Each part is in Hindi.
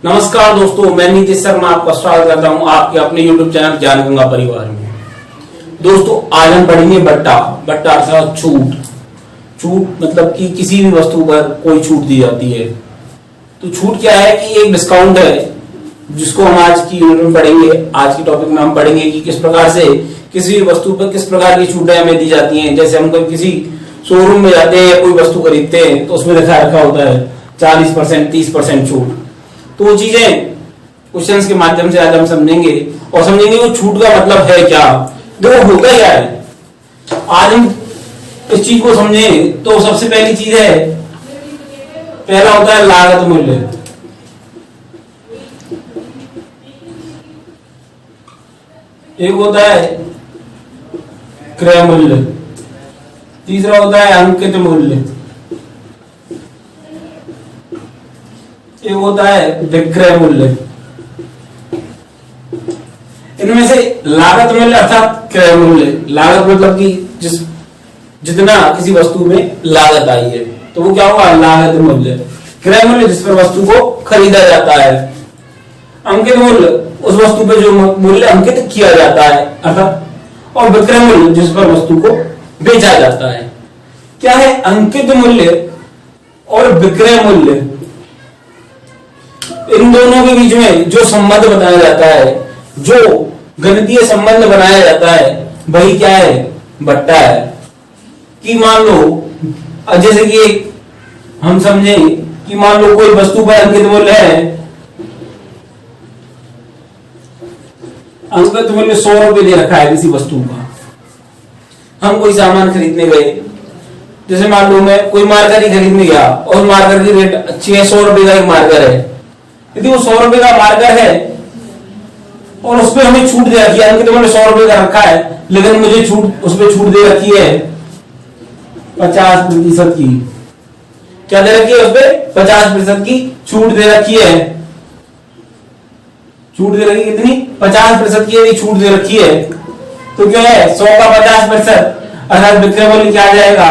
नमस्कार दोस्तों, मैं नीतीश शर्मा आपका स्वागत करता हूं आपके अपने YouTube चैनल ज्ञान गंगा परिवार में। दोस्तों आज हम पढ़ेंगे बट्टा अर्थात छूट। छूट मतलब कि किसी भी वस्तु पर कोई छूट दी जाती है। तो छूट क्या है कि एक डिस्काउंट है जिसको हम आज की यूनिट में पढ़ेंगे। आज के टॉपिक में हम पढ़ेंगे कि किस प्रकार से किसी भी वस्तु पर किस प्रकार की छूटें हमें दी जाती हैं। जैसे हम कोई किसी शोरूम में जाते हैं या कोई वस्तु खरीदते हैं तो उसमें लिखा रखा होता है 40% 30% छूट। तो वो चीजें क्वेश्चंस के माध्यम से आज हम समझेंगे और समझेंगे वो छूट का मतलब है क्या, देखो होता क्या है। आज हम इस चीज को समझें तो सबसे पहली चीज है, पहला होता है लागत मूल्य। एक होता है क्रय मूल्य, तीसरा होता है अंकित मूल्य, एक होता है विक्रय मूल्य। इनमें से लागत मूल्य अर्थात क्रय मूल्य, लागत मतलब कि जितना किसी वस्तु में लागत आई है तो वो क्या होगा, लागत मूल्य। क्रय मूल्य जिस पर वस्तु को खरीदा जाता है। अंकित मूल्य उस वस्तु पर जो मूल्य अंकित किया जाता है अर्थात, और विक्रय मूल्य जिस पर वस्तु को बेचा जाता है। क्या है अंकित मूल्य और विक्रय मूल्य? इन दोनों के बीच में जो संबंध बनाया जाता है, जो गणितीय संबंध बनाया जाता है, वही क्या है, बट्टा है। कि मान लो जैसे कि हम समझे कि मान लो कोई वस्तु पर अंकित मूल्य है, अंकित मूल्य 100 रुपए दे रखा है किसी वस्तु का। हम कोई सामान खरीदने गए, जैसे मान लो मैं कोई मार्कर ही खरीदने गया और मार्कर की रेट अच्छी है, 100 रुपए का एक मार्कर है। यदि वो 100 रुपए का मार्कर है और उसमें हमें छूट दे रखी है, अंकित मूल्य 100 रुपए का रखा है, लेकिन मुझे छूट उसमें छूट दे रखी है 50% की। क्या दे रखी है उसमें? 50% की छूट दे रखी है। छूट दे रखी कितनी? 50% की यदि छूट दे रखी है तो क्या है, 100 का 50% अर्थात विक्रय मूल्य क्या आ जाएगा?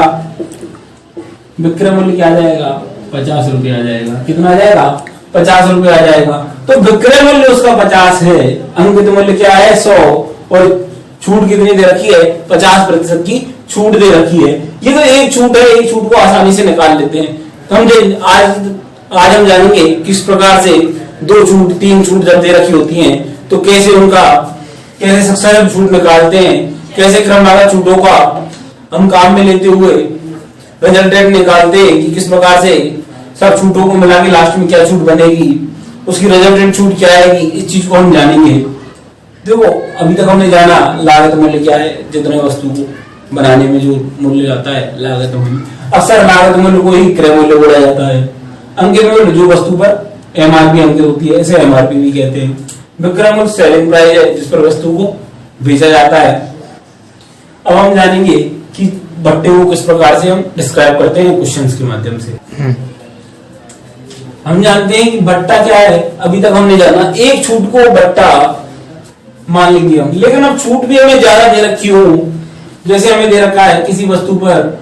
विक्रय मूल्य क्या आ जाएगा? 50 रुपए आ जाएगा। कितना आ जाएगा? 50 रुपए आ जाएगा। तो विक्रय मूल्य उसका 50 है, अंकित मूल्य क्या है? 100, और छूट कितनी दे रखी है? 50% की छूट दे रखी है। ये तो एक छूट है, एक छूट को आसानी से निकाल लेते हैं। तो हम आज हम जानेंगे किस प्रकार से 2 छूट 3 छूट जब दे रखी होती हैं तो कैसे सक्सेसिव छूट निकालते हैं, कैसे क्रमवार छूटों का हम काम में लेते हुए रिजल्टेंट निकालते हैं कि किस प्रकार से सब छूटों को मिला के लास्ट में क्या छूट बनेगी, उसकी रिजल्टेंट छूट क्या आएगी, इस चीज को हम जानेंगे। देखो अभी तक हमने जाना लागत मूल्य क्या है, जितने वस्तु को बनाने में जो मूल्य आता है लागत मूल्य। अक्सर लागत मूल्य को ही क्रय मूल्य बोला जाता है। अंकित मूल्य जो वस्तु पर एमआरपी अंकित होती है, इसे एमआरपी भी कहते हैं। विक्रय मूल्य सेलिंग प्राइस है जिस पर वस्तु को बेचा जाता है। अब हम जानेंगे कि बट्टे को किस प्रकार से हम डिस्क्राइब करते हैं क्वेश्चंस के माध्यम से। हम जानते हैं कि बट्टा क्या है, अभी तक हमने जाना एक छूट को बट्टा मान लेंगे हम। लेकिन अब छूट भी हमें ज्यादा दे रखी हो, जैसे हमें दे रखा है किसी वस्तु पर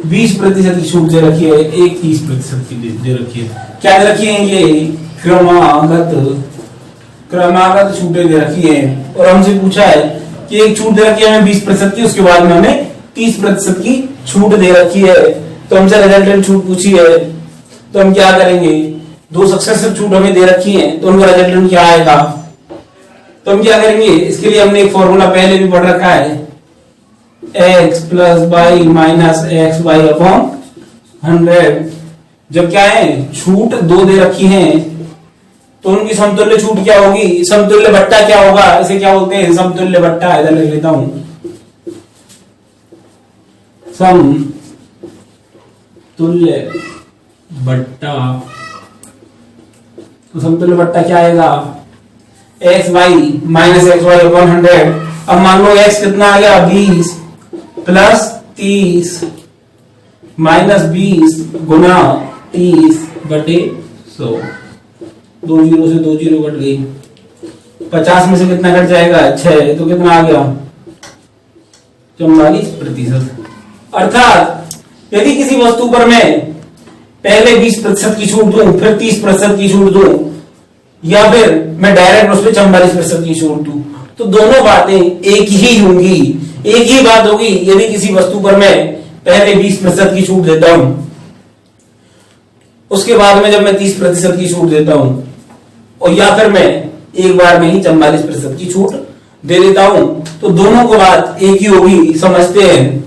20% की छूट दे रखी है, एक 30% की दे रखी है। क्या दे रखी है? ये क्रमागत छूटें दे रखी है। और हमसे पूछा है कि एक छूट दे रखी है हमें 20% की, उसके बाद में हमें 30% की छूट दे रखी है। तो हमसे रिजल्टेंट छूट पूछी है तो हम क्या करेंगे, 2 सक्सेसिव छूट हमें दे रखी है तो उनका रिजल्टेंट क्या आएगा। तो हम क्या करेंगे, इसके लिए हमने एक फॉर्मूला पहले भी पढ़ रखा है, x + y - xy अपॉन 100। जब क्या है छूट 2 दे रखी है तो उनकी समतुल्य छूट क्या होगी, समतुल्य बट्टा क्या होगा, इसे क्या बोलते हैं, समतुल्य बट्टा। इधर लिख लेता हूं, समतुल्य बट्टा। तो समतुल्य बट्टा क्या आएगा, xy - xy अपॉन 100। अब मान लो x कितना आ गया, 20 + 30 - 20 गुना 30/100। 2 जीरो से 2 जीरो कट गई। 50 में से कितना कट जाएगा, 6, तो कितना आ गया, 44%। अर्थात यदि किसी वस्तु पर मैं पहले 20% की छूट दूं, फिर 30% की छूट दूं, या फिर मैं डायरेक्ट उस पर 44% की छूट दूं, तो दोनों बातें एक ही होंगी। एक ही बात होगी यदि किसी वस्तु पर मैं पहले 20% की छूट देता हूं, उसके बाद में जब मैं 30% की छूट देता हूं, और या फिर मैं एक बार में ही 44% की छूट दे देता हूं, तो दोनों को बात एक ही होगी। समझते हैं।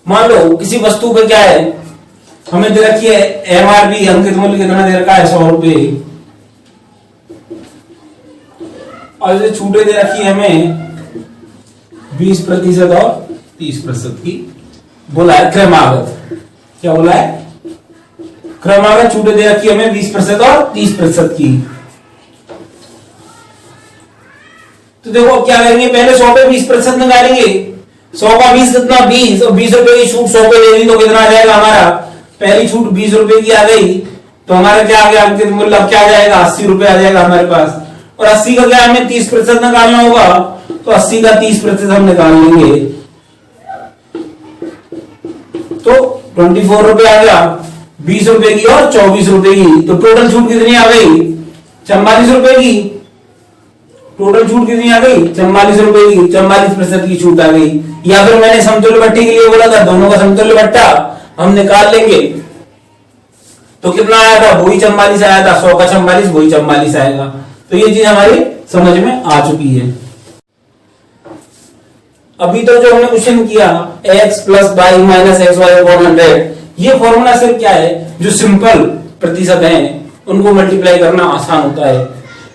मान लो किसी वस्तु पे क्या है, हमें दे रखी है एमआरपी, अंकित मूल्य कितना दे रखा है 100 रुपए, और जो छूटें दे रखी है हमें 20% और 30% की। बोला है क्रमागत, क्या बोला है? क्रमागत छूटें दे रखी है हमें 20% और 30% की। तो देखो क्या करेंगे, पहले 100 पे 20% निकालेंगे। 100 का 20 कितना 20, और 20 रुपए की छूट 100 पे दे दी तो कितना आ जाएगा हमारा? पहली छूट 20 रुपए की आ गई, तो हमारा क्या आ गया अंकित मूल्य? अब क्या आ जाएगा? 80 रुपए आ जाएगा हमारे पास। और 80 का क्या हमें 30% निकालना होगा, तो 80 का 30% हम निकाल लेंगे, तो 24 रुपए आ गया। 20 रुपए की और 24 रुपए की, तो टोटल छूट कितनी आ गई? 44 रुपए की। टोटल छूट कितनी आ गई? 44 रुपए की। 44% की छूट आ गई। या फिर मैंने समतुल्य भट्टे के लिए बोला था, दोनों का समतुल्य भट्टा हम निकाल लेंगे, तो कितना आया था? वही 44 आया था। 100 का 44 वही 44 आएगा। तो ये चीज हमारी समझ में आ चुकी है। अभी तो जो हमने क्वेश्चन किया x plus Y minus X Y upon 100, ये फॉर्मूला सिर्फ क्या है, जो सिंपल प्रतिशत हैं उनको मल्टीप्लाई करना आसान होता है।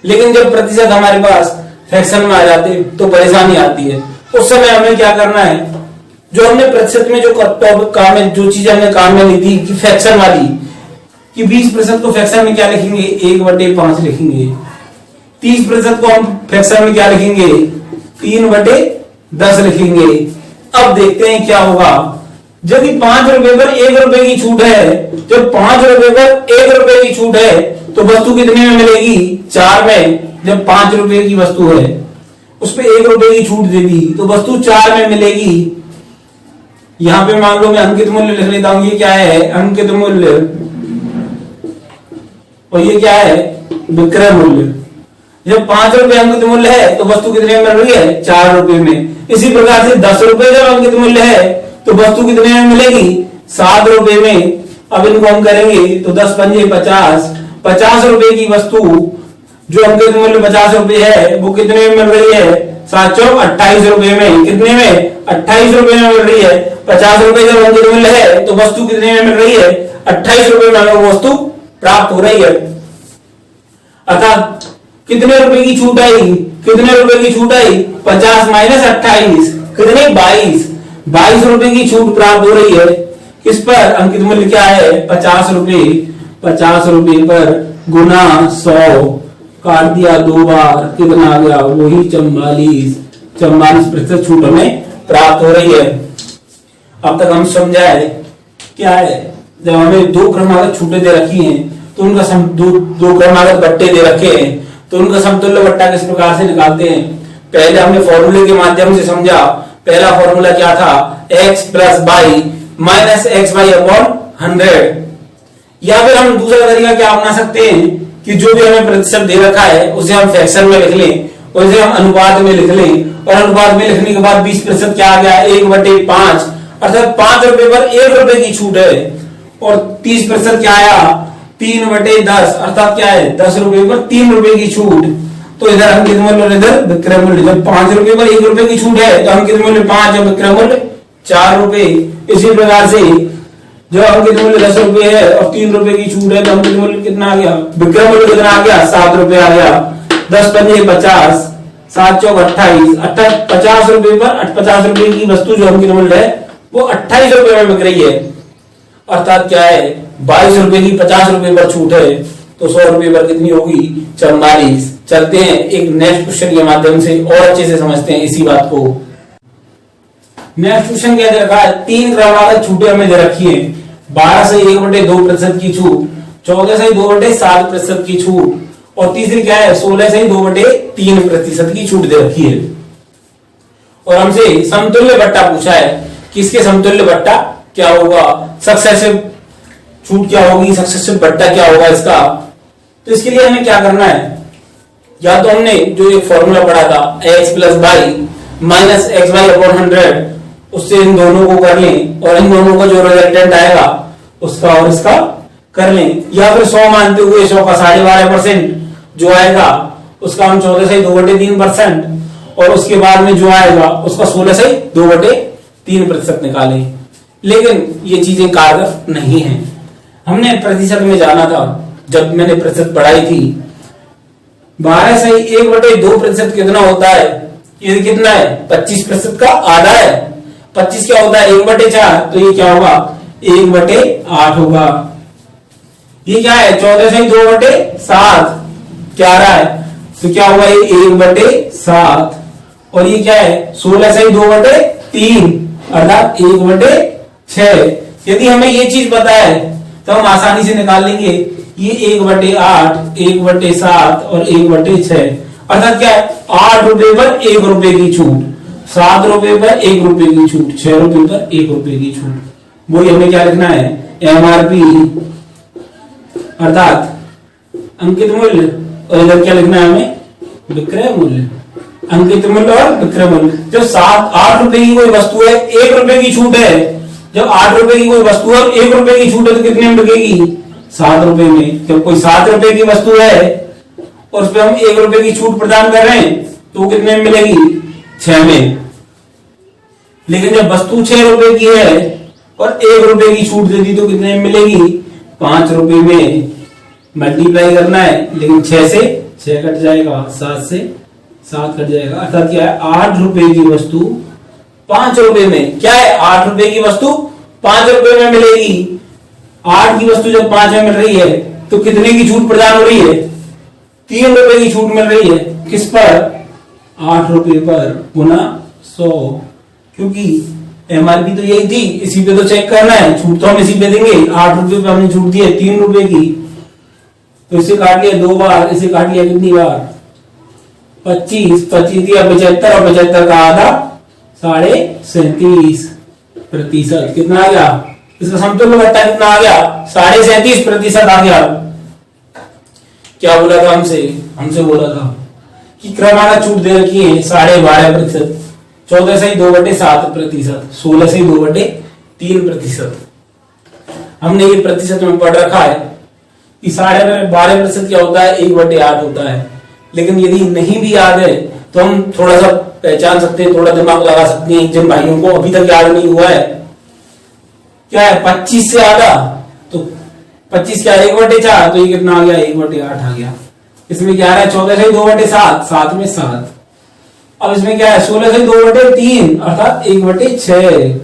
लेकिन जब प्रतिशत हमारे पास फ्रैक्शन में आ जाते हैं तो परेशानी आती है। उस समय हमें क्या करना है, जो हमने प्रतिशत में जो काम में जो चीज हमने काम में ली थी कि फ्रैक्शन वाली, कि 20% को फ्रैक्शन में क्या लिखेंगे? 1/5 लिखेंगे। 30% को हम फ्रैक्शन में क्या लिखेंगे? 3/10 लिखेंगे। अब देखते हैं क्या होगा। यदि 5 रुपए पर 1 रुपए की छूट है, जब 5 रुपए पर 1 रुपए की छूट है, तो वस्तु कितने में मिलेगी? 4 में। जब 5 रुपए की वस्तु है, उस पर 1 रुपए की छूट दे दी, तो वस्तु 4 में मिलेगी। यहां पे मान लो मैं अंकित मूल्य लिख लेता हूं। ये क्या है? अंकित मूल्य, और ये क्या है? विक्रय मूल्य। जब 5 रुपए अंकित मूल्य है, तो वस्तु कितने में मिल रही है? 4 रुपए में। इसी प्रकार से 10 रुपए जब अंकित मूल्य है, तो वस्तु कितने में मिलेगी? 7 रुपए में। अब इनको हम करेंगे तो 10 पंजे 50, 50 रुपए की वस्तु जो अंकित मूल्य 50 रुपए है, वो कितने में मिल रही है? 7 चौक 28 रुपए में। कितने में? 28 रुपए में मिल रही है। 50 रुपए जब अंकित मूल्य है, तो वस्तु कितने में मिल रही है? 28 रुपए में हमें वस्तु प्राप्त हो रही है। अर्थात कितने रुपए की छूट आई? कितने रुपए की छूट आई? 50 माइनस 28 कितने? 22 रुपए की छूट प्राप्त हो रही है। किस पर? अंकित मूल्य क्या है? 50 रुपए। 50 रुपए पर गुना 100 काट दिया 2 बार, कितना आ गया? वही 44% छूट हमें प्राप्त हो रही है। अब तक हम समझाए क्या है, जब हमें 2 क्रमागत छूटें दे रखी हैं, तो उनका दो क्रमागत बट्टे दे रखे हैं, तो उनका समतुल्य बट्टा किस प्रकार से निकालते हैं? पहले हमने फॉर्मूले के माध्यम से समझा। पहला फॉर्मूला क्या था? x plus Y minus X Y upon 100। या फिर हम दूसरा तरीका क्या अपना सकते हैं कि जो भी हमें प्रतिशत दे रखा है उसे हम फ्रैक्शन में लिख लें, और उसे हम अनुपात में लिख लें, और अनुपात में लिखने के बाद 20% क्या आ गया? 1/5। अर्थात 5 रुपए पर 1 रुपए की छूट है, और 30% क्या आया? 3/10। अर्थात क्या है? 10 रुपए पर 3 रुपए की छूट। तो इधर अंकित मूल्य और इधर विक्रय मूल्य। जब 5 रुपए पर 1 रुपए की छूट है, तो अंकित मूल्य 5 और विक्रय मूल्य 4 रुपए। इसी प्रकार से जो अंकित मूल्य 10 रुपए है और 3 रुपए की छूट है, तो अंकित मूल्य कितना आ गया? विक्रय मूल्य कितना आ गया? 7 रुपए आ गया। 10 पंजे 50, 7 चौक 28। अर्थात 50 रुपए पर 50 रुपए की वस्तु जो अंकित मूल्य है, वो 28 रुपए में बिक रही है। अर्थात क्या है? 22 रुपए की 50 रुपए पर छूट है, तो 100 रुपए पर कितनी होगी? 44। चलते हैं एक नेक्स्ट क्वेश्चन के माध्यम से और अच्छे से समझते हैं इसी बात को। नेक्स्ट क्वेश्चन क्या दे रखा है? 3 क्रमागत छूटें हमें दे रखी है। 12 से 1/2% की छूट, 14 से 2/7% की छूट, और तीसरी क्या है? 16 से 2/3% की छूट दे रखी है। और हमसे समतुल्य बट्टा पूछा है। किसके समतुल्य बट्टा क्या होगा? सक्सेसिव छूट क्या होगी, सक्सेसिव बट्टा क्या होगा इसका। तो इसके लिए हमें क्या करना है, या तो हमने जो एक फॉर्मूला पढ़ा था x plus Y minus X Y upon 100, उससे इन दोनों को कर लें और इन दोनों का जो रिजल्टेंट आएगा उसका और इसका कर लें, या फिर 100 मानते हुए 100 का 12.5% जो आएगा उसका हम 14 से 2/3% और उसके बाद में जो आएगा उसका 16 से 2/3% निकालें। लेकिन ये चीजें कारगर नहीं है। हमने प्रतिशत में जाना था, जब मैंने प्रतिशत पढ़ाई थी 12 से 1/2% कितना होता है, ये कितना है 25% का आधा है। 25 क्या होता है 1/4, तो ये क्या होगा 1/8 होगा। ये क्या है 14 से 2/7 क्या आ रहा है, तो क्या होगा ये 1/7 और ये क्या है 16 से 2/3 अर्थात 1/6। यदि हमें ये चीज पता है तो हम आसानी से निकाल लेंगे ये 1/8, 1/7 और 1/6 अर्थात क्या है 8 रुपए पर 1 रुपए की छूट, 7 रुपए पर 1 रुपए की छूट, 6 रुपए पर 1 रुपए की छूट। वही हमें क्या लिखना है एमआरपी अर्थात अंकित मूल्य, और इधर क्या लिखना है हमें विक्रय मूल्य, अंकित मूल्य और विक्रय मूल्य। जब 8 रुपए की कोई वस्तु है 1 रुपए की छूट है, जब 8 रुपए की कोई वस्तु है 1 रुपए की छूट है तो कितने में बिकेगी 7 रुपए में। जब कोई 7 रुपए की वस्तु है और उस पर हम 1 रुपए की छूट प्रदान कर रहे हैं तो वो कितने में मिलेगी 6 में। लेकिन जब वस्तु 6 रुपए की है और 1 रुपए की छूट दे दी तो कितने में मिलेगी 5 रुपए में। मल्टीप्लाई करना है लेकिन 6 से 6 कट जाएगा, 7 से 7 कट जाएगा अर्थात क्या है 8 रुपए की वस्तु 5 रुपए में। क्या है 8 रुपए की वस्तु 5 रुपए में मिलेगी। 8 की वस्तु जब 5 में मिल रही है तो कितने की छूट प्रदान हो रही है 3 रुपए की छूट मिल रही है। किस पर 8 रुपए पर गुना 100, क्योंकि एमआरपी तो यही थी, इसी पे तो चेक करना है, छूट तो हम इसी पे देंगे। 8 रुपए पे हमने छूट दी है 3 रुपए की, तो इसे काट लिया 2 बार, इसे काट लिया कितनी बार 25, 25 दिया 75 और 75 का आधा 37.5%। कितना आ गया इसका समतुल्य बट्टा कितना आ गया 37.5% आ गया। क्या बोला था हमसे बोला था कि क्रमागत छूट दे रखी है 12.5%, 14 से 2/7%, 16 से 2/3%। हमने ये प्रतिशत में पढ़ रखा है कि 12.5% क्या होता है 1/8 होता है। लेकिन यदि नहीं भी याद है तो हम थोड़ा सा पहचान सकते हैं, थोड़ा दिमाग लगा सकते हैं। जिन भाइयों को अभी तक याद नहीं हुआ है क्या है 25 से आधा, तो 25 क्या 1/4, तो ये कितना आ गया 1/8 आ गया। इसमें क्या है 14 से 2/7, 7 में 7। अब इसमें क्या है 16 से 2/3 अर्थात 1/6।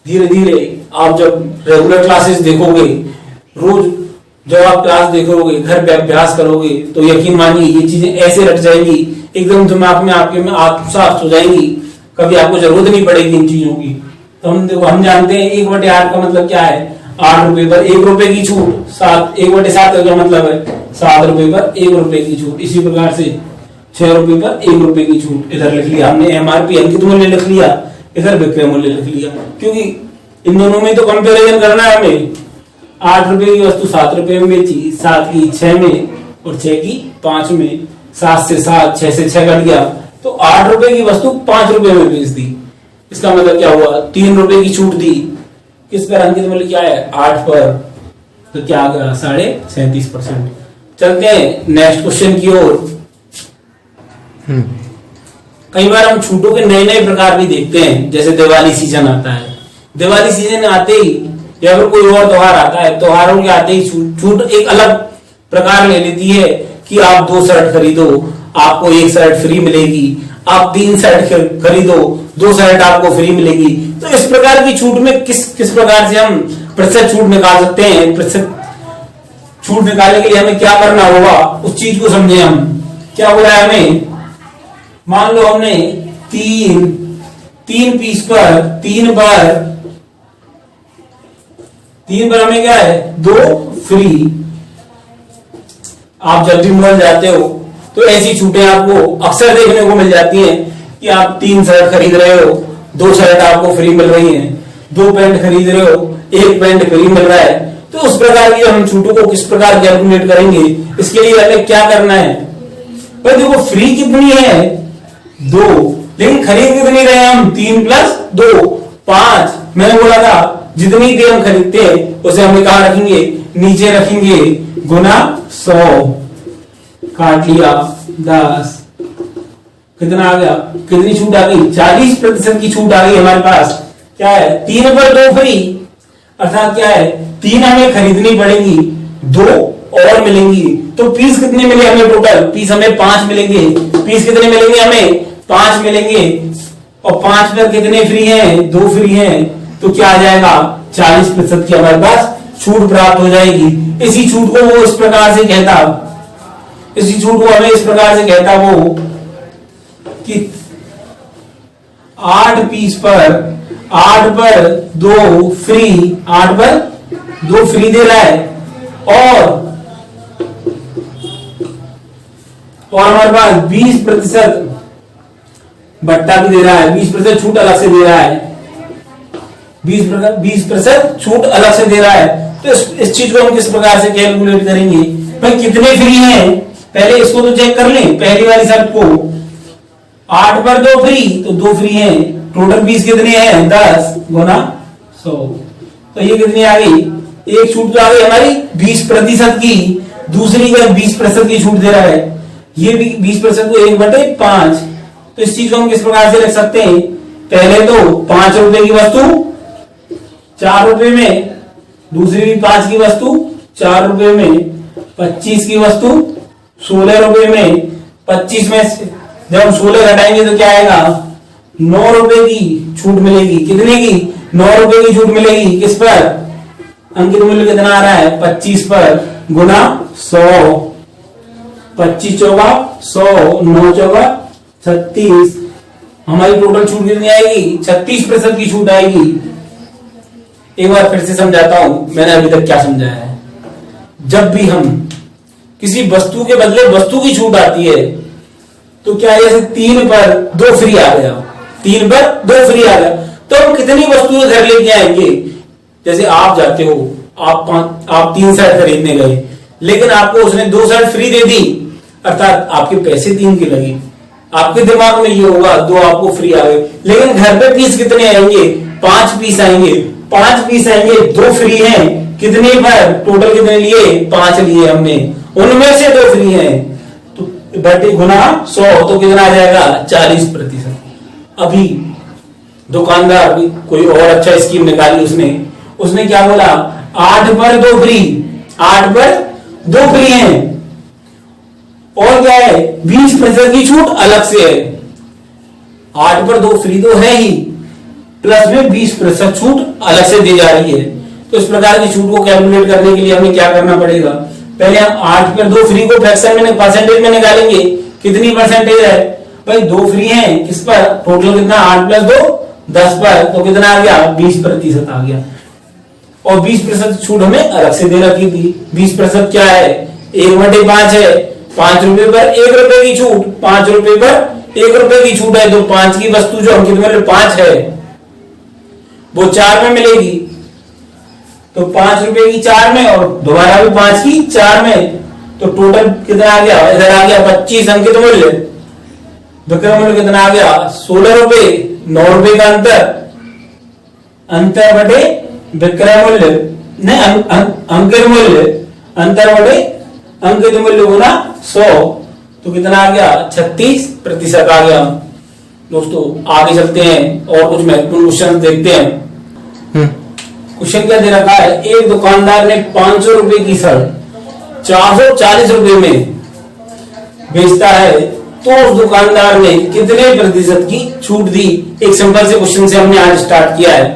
धीरे धीरे आप जब रेगुलर क्लासेस देखोगे, रोज जब आप क्लास देखोगे, घर पे अभ्यास करोगे तो यकीन मानिए ये चीजें ऐसे रट जाएंगी, एकदम दिमाग में आपके में आत्मसात हो जाएंगी, कभी आपको जरूरत नहीं पड़ेगी इन चीजों की। तो हम जानते हैं 1/8 का मतलब क्या है 8 रुपए पर 1 रुपए की छूट, 1/7 का क्या मतलब है 7 रुपए पर 1 रुपए की छूट। इसी प्रकार से 6 रुपए पर 1 रुपए की छूट इधर लिख लिया हमने, एमआरपी अंकित मूल्य लिख लिया, इधर विक्रय मूल्य लिख लिया, क्योंकि इन दोनों में तो कंपेरिजन करना है हमें। 8 रुपए की वस्तु 7 रुपए में बेची, 7 की 6 में और 6 की 5 में, 7 से 7, 6 से 6 कट गया तो 8 रुपए की वस्तु 5 रुपए में बेच दी। इसका मतलब क्या हुआ 3 रुपए की छूट दी। किस पर अंकित मूल्य क्या है 8 पर, तो क्या आ गया 37.5%। चलते हैं नेक्स्ट क्वेश्चन की ओर। कई बार हम छूटों के नए नए प्रकार भी देखते हैं, जैसे दिवाली सीजन आता है, दिवाली सीजन आते ही या फिर कोई और त्योहार आता है, त्योहारों के आते ही छूट एक अलग प्रकार ले लेती है कि आप 2 शर्ट खरीदो आपको 1 शर्ट फ्री मिलेगी, आप 3 शर्ट खरीदो 2 शर्ट आपको फ्री मिलेगी। तो इस प्रकार की छूट में किस प्रकार से हम प्रतिशत छूट निकाल सकते हैं। प्रतिशत छूट निकालने के लिए हमें क्या करना होगा उस चीज को समझे हम। क्या बोला है हमें, मान लो हमने 3 पीस पर 3 बार हमें क्या है 2 फ्री। आप जब भी मॉल जाते हो तो ऐसी छूटें आपको अक्सर देखने को मिल जाती हैं कि आप 3 शर्ट खरीद रहे हो 2 शर्ट आपको फ्री मिल रही हैं, 2 पैंट खरीद रहे हो एक पेंट फ्री मिल रहा है। तो उस प्रकार की हम छूटों को किस प्रकार कैलकुलेट करेंगे, इसके लिए हमें क्या करना है, भाई देखो फ्री कितनी है 2, लेकिन खरीद कितनी रहे हम 3 + 2 5। मैंने बोला था जितनी देर हम खरीदते हैं उसे हम कहां रखेंगे, नीचे रखेंगे, गुना 100, काट लिया 10, कितना आ गया, कितनी छूट आ गई, 40% की छूट आ गई हमारे पास। क्या है 3 पर 2 फ्री, अर्थात क्या है 3 हमें खरीदनी पड़ेगी, 2 और मिलेंगी। तो पीस कितने मिले हमें टोटल, पीस हमें 5 मिलेंगे। पीस कितने मिलेंगे हमें 5 मिलेंगे, और 5 पर कितने फ्री हैं 2 फ्री हैं। तो क्या आ जाएगा 40% की हमारे पास छूट प्राप्त हो जाएगी। इसी छूट को वो इस प्रकार से कहता, इसी छूट को हमें इस प्रकार से कहता वो कि 8 पीस पर 8 पर 2 फ्री, 8 पर 2 फ्री दे रहा है, और हमारे पास 20% बट्टा भी दे रहा है, 20% छूट अलग से दे रहा है, 20% छूट अलग से दे रहा है। तो इस चीज को हम किस प्रकार से कैलकुलेट करेंगे, भाई कितने फ्री हैं, पहले इसको तो चेक कर लें, पहली वाली शर्त को, 8 पर 2 फ्री, तो 2 फ्री हैं, टोटल पीस कितने हैं 10 गुना 100। तो ये कितनी आ गई, एक छूट तो आ गई हमारी 20% की, दूसरी का 20% की छूट दे रहा है, ये भी 20% को 1/5। तो इस चीज को हम किस प्रकार से लिख सकते हैं, पहले तो 5 रुपए की वस्तु 4 रुपए में, दूसरी भी 5 की वस्तु 4 रुपए में, 25 की वस्तु 16 रुपए में, 25 में जब हम 16 घटाएंगे तो क्या आएगा 9 रुपए की छूट मिलेगी। कितने की 9 रुपए की छूट मिलेगी, किस पर, अंकित मूल्य कितना आ रहा है 25 पर, गुना 100, 25 चौका 100, 9 चौका 36, हमारी टोटल छूट कितनी आएगी 36% की छूट आएगी। एक बार फिर से समझाता हूं, मैंने अभी तक क्या समझाया है। जब भी हम किसी वस्तु के बदले वस्तु की छूट आती है तो क्या है, जैसे 3 पर 2 फ्री आ गया, 3 पर 2 फ्री आ गया, तो हम कितनी वस्तुएं घर लेके आएंगे। जैसे आप जाते हो, आप 3 शर्ट खरीदने गए, लेकिन आपको उसने 2 शर्ट फ्री दे दी, अर्थात आपके पैसे 3 के लगे, आपके दिमाग में ये होगा 2 आपको फ्री आ गए, लेकिन घर पे पीस कितने आएंगे 5 पीस आएंगे, 5 पीस आएंगे, 2 फ्री हैं, कितने पर, टोटल कितने लिए 5 लिए हमने, उनमें से 2 फ्री हैं, तो बटे गुना 100, तो कितना आ जाएगा 40%। अभी दुकानदार भी कोई और अच्छा स्कीम निकाली उसने क्या बोला, 8 पर 2 फ्री, 8 पर 2 फ्री हैं, और क्या है 20% की छूट अलग से है। 8 पर 2 फ्री तो है ही, प्लस में 20% छूट अलग से दी जा रही है। तो इस प्रकार की छूट को कैलकुलेट करने के लिए हमें क्या करना पड़ेगा, पहले हम 8 पर 2 फ्री को फ्रैक्शन में परसेंटेज में निकालेंगे, कितनी परसेंटेज है भाई 2 फ्री हैं, किस पर, टोटल कितना 8 + 2 10 पर, तो कितना आ गया 20% आ गया। और 20% छूट हमें अलग से दे रखी थी। 20% क्या है 1/5 है, 5 रुपए पर 1 रुपए की छूट, 5 रुपए पर 1 रुपए की छूट है, तो 5 की वस्तु जो अंकित मूल्य 5 है वो 4 में मिलेगी, तो 5 रुपए की 4 में, और दोबारा भी 5 की 4 में, तो टोटल कितना आ गया, इधर आ गया 25 अंकित मूल्य, विक्रय मूल्य कितना आ गया 16 रुपए, 9 रुपए का अंतर बटे विक्रय मूल्य, नहीं अंकित मूल्य, अंतर बटे अंकित मूल्य गुना 100, तो कितना आ गया 36% आ गया। दोस्तों आगे चलते हैं और कुछ महत्वपूर्ण क्वेश्चन देखते हैं। क्वेश्चन क्या दे रखा है, एक दुकानदार ने 500 रुपए की शर्ट 440 रुपए में बेचता है, तो उस दुकानदार ने कितने प्रतिशत की छूट दी। एक सिंपल से क्वेश्चन से हमने आज स्टार्ट किया है।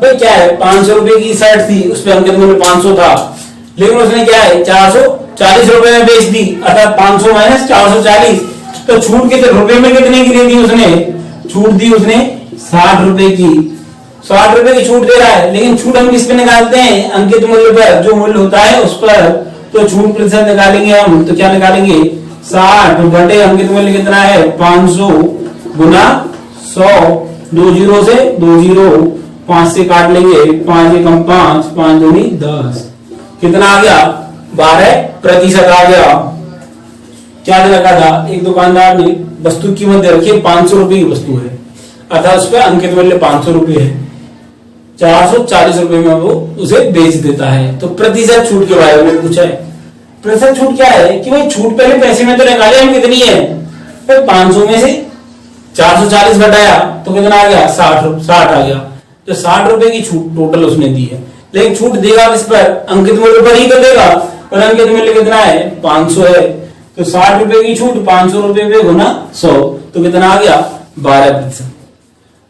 भाई क्या है 500 रुपए की शर्ट थी, उस पर अंकित मूल्य 500 था, लेकिन उसने क्या है 440 रुपए में बेच दी, अर्थात 500 - 440, तो छूट कितने रुपए में कितने की दे दी उसने, छूट दी उसने 60 रुपए की, 60 रुपए की छूट दे रहा है, लेकिन छूट हम किस पे निकालते हैं, अंकित मूल्य पर, जो मूल्य होता है उस पर, तो छूट प्रतिशत निकालेंगे हम, तो क्या निकालेंगे 60 बटे अंकित मूल्य कितना है 500 गुना 100, 2 0 से 2 0, 5 से काट लेंगे, 5 एकम 5, 5 दूनी 10, कितना आ गया 12% आ गया। क्या दे रखा था, एक दुकानदार ने वस्तु की कीमत दे रखी है 500 रुपए की वस्तु है, अर्थात उस पर अंकित मूल्य 500 रुपए है, 440 रुपए में वो उसे बेच देता है। तो प्रतिशत छूट के बारे में पूछा है। प्रतिशत छूट क्या है कि भाई छूट पहले पैसे में तो निकाले हम कितनी है, तो 500 में से 440 घटाया तो कितना आ गया 60 आ गया। तो 60 रुपए की छूट टोटल उसने दी है, लेकिन छूट देगा किस पर, अंकित मूल्य पर ही तो देगा, और अंकित मूल्य कितना है 500 है। तो 60 रुपए की छूट 500 रुपए पे गुना 100, तो कितना आ गया 12%।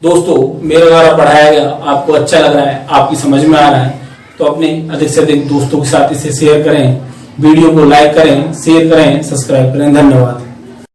दोस्तों मेरे द्वारा पढ़ाया गया आपको अच्छा लग रहा है, आपकी समझ में आ रहा है, तो अपने अधिक से अधिक दोस्तों के साथ इसे शेयर करें, वीडियो को लाइक करें, शेयर करें, सब्सक्राइब करें। धन्यवाद।